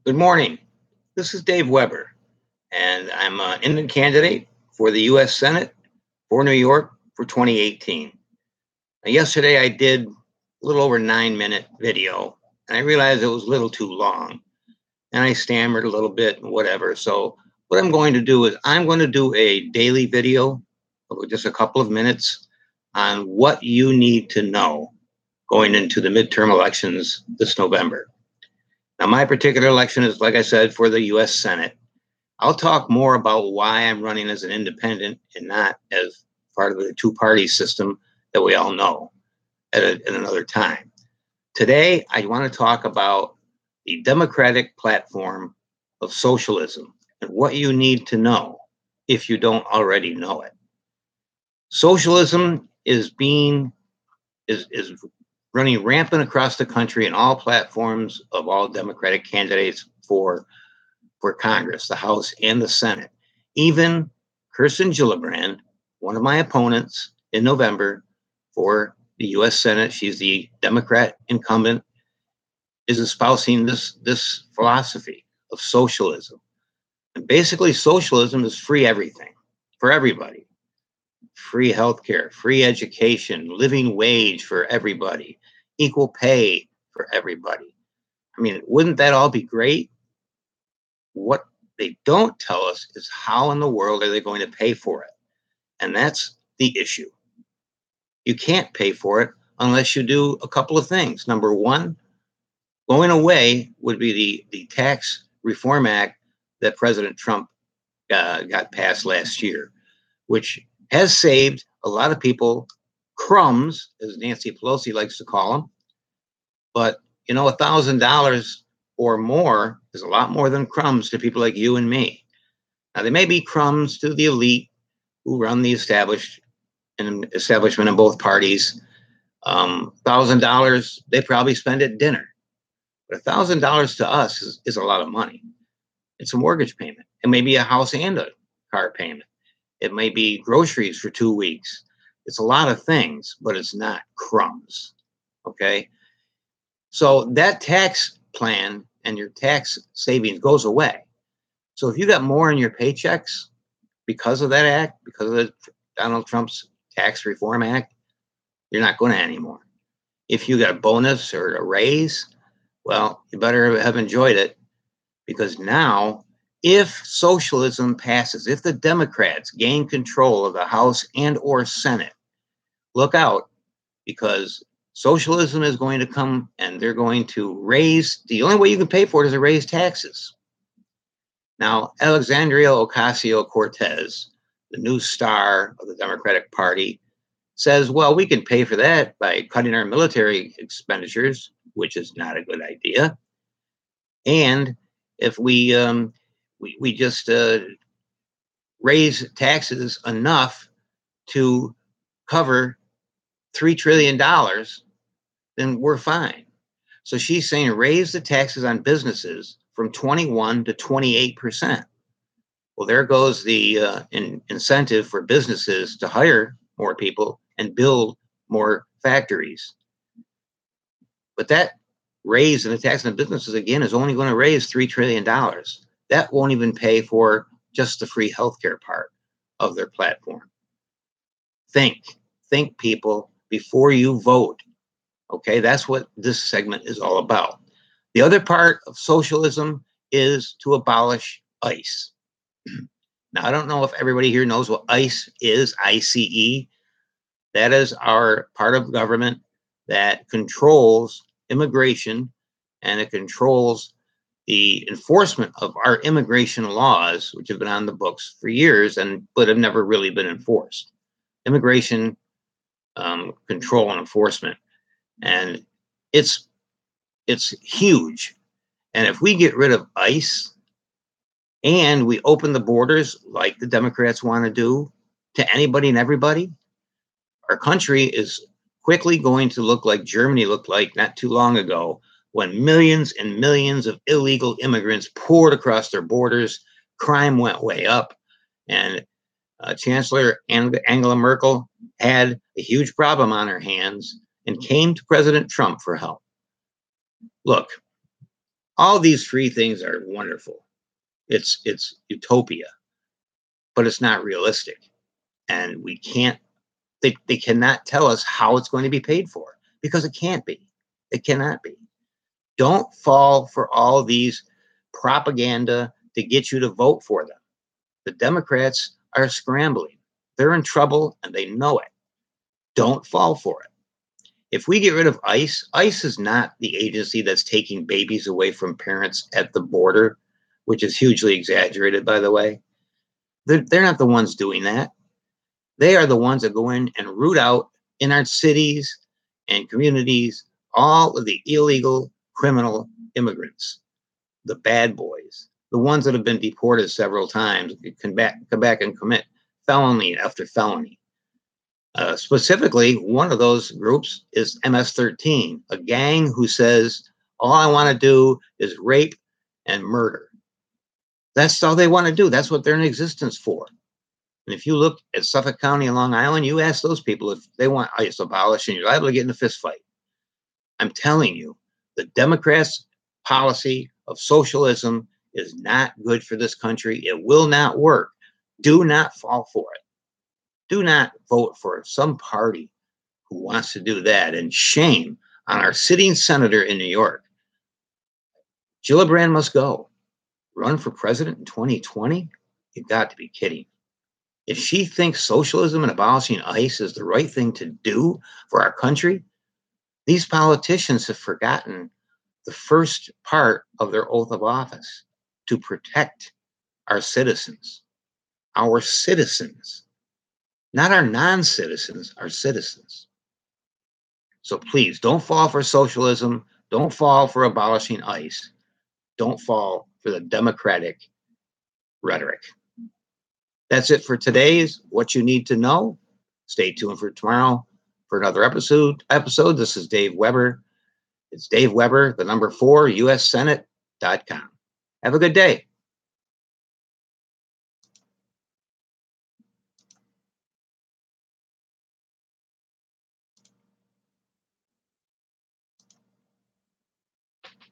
Good morning. This is Dave Weber, and I'm an Indian candidate for the U.S. Senate for New York for 2018. Now, yesterday, I did a little over 9-minute video, and I realized it was a little too long, and I stammered a little bit and whatever. So, what I'm going to do is I'm going to do a daily video of just a couple of minutes on what you need to know going into the midterm elections this November. Now, my particular election is, like I said, for the U.S. Senate. I'll talk more about why I'm running as an independent and not as part of the two-party system that we all know at another time. Today, I want to talk about the democratic platform of socialism and what you need to know if you don't already know it. Socialism is running rampant across the country in all platforms of all Democratic candidates for Congress, the House, and the Senate. Even Kirsten Gillibrand, one of my opponents in November for the U.S. Senate, she's the Democrat incumbent, is espousing this philosophy of socialism. And basically, socialism is free everything for everybody: free healthcare, free education, living wage for everybody, equal pay for everybody. I mean, wouldn't that all be great? What they don't tell us is how in the world are they going to pay for it? And that's the issue. You can't pay for it unless you do a couple of things. Number one, going away would be the Tax Reform Act that President Trump got passed last year, which has saved a lot of people crumbs, as Nancy Pelosi likes to call them. But, $1,000 or more is a lot more than crumbs to people like you and me. Now, they may be crumbs to the elite who run the establishment in both parties. $1,000 they probably spend at dinner, but $1,000 to us is a lot of money. It's a mortgage payment. It may be a house and a car payment. It may be groceries for 2 weeks. It's a lot of things, but it's not crumbs. Okay, so that tax plan and your tax savings goes away. So if you got more in your paychecks because of that act, because of Donald Trump's Tax Reform Act, you're not going to anymore. If you got a bonus or a raise, well, you better have enjoyed it, because now, if socialism passes, if the Democrats gain control of the House and or Senate, look out, because socialism is going to come and they're going to raise, the only way you can pay for it is to raise taxes. Now, Alexandria Ocasio-Cortez, the new star of the Democratic Party, says, well, we can pay for that by cutting our military expenditures, which is not a good idea. And if we just raise taxes enough to cover $3 trillion, then we're fine. So she's saying raise the taxes on businesses from 21 to 28%. Well, there goes the incentive for businesses to hire more people and build more factories. But that raise in the tax on businesses, again, is only going to raise $3 trillion. That won't even pay for just the free healthcare part of their platform. Think, people, before you vote. Okay, that's what this segment is all about. The other part of socialism is to abolish ICE. Now, I don't know if everybody here knows what ICE is, ICE. That is our part of government that controls immigration, and it controls the enforcement of our immigration laws, which have been on the books for years but have never really been enforced. Immigration control and enforcement, and it's huge. And if we get rid of ICE and we open the borders like the Democrats want to do to anybody and everybody, our country is quickly going to look like Germany looked like not too long ago, when millions and millions of illegal immigrants poured across their borders. Crime went way up, and Chancellor Angela Merkel had a huge problem on her hands and came to President Trump for help. Look, All these free things are wonderful. It's utopia, but it's not realistic. And we can't, they cannot tell us how it's going to be paid for because it can't be. It cannot be. Don't fall for all these propaganda to get you to vote for them. The Democrats are scrambling. They're in trouble and they know it. Don't fall for it. If we get rid of ICE, ICE is not the agency that's taking babies away from parents at the border, which is hugely exaggerated, by the way. They're not the ones doing that. They are the ones that go in and root out in our cities and communities all of the illegal criminal immigrants, the bad boys, the ones that have been deported several times, come back and commit felony after felony. Specifically, one of those groups is MS-13, a gang who says, all I want to do is rape and murder. That's all they want to do. That's what they're in existence for. And if you look at Suffolk County and Long Island, you ask those people if they want ICE abolished, and you're liable to get in a fist fight. I'm telling you, the Democrats' policy of socialism is not good for this country. It will not work. Do not fall for it. Do not vote for some party who wants to do that. And shame on our sitting senator in New York. Gillibrand must go. Run for president in 2020? You've got to be kidding. If she thinks socialism and abolishing ICE is the right thing to do for our country, these politicians have forgotten the first part of their oath of office, to protect our citizens. Our citizens. Not our non-citizens, our citizens. So please don't fall for socialism. Don't fall for abolishing ICE. Don't fall for the Democratic rhetoric. That's it for today's What You Need to Know. Stay tuned for tomorrow for another episode. This is Dave Weber. It's Dave Weber, the number 4, USSenate.com. Have a good day.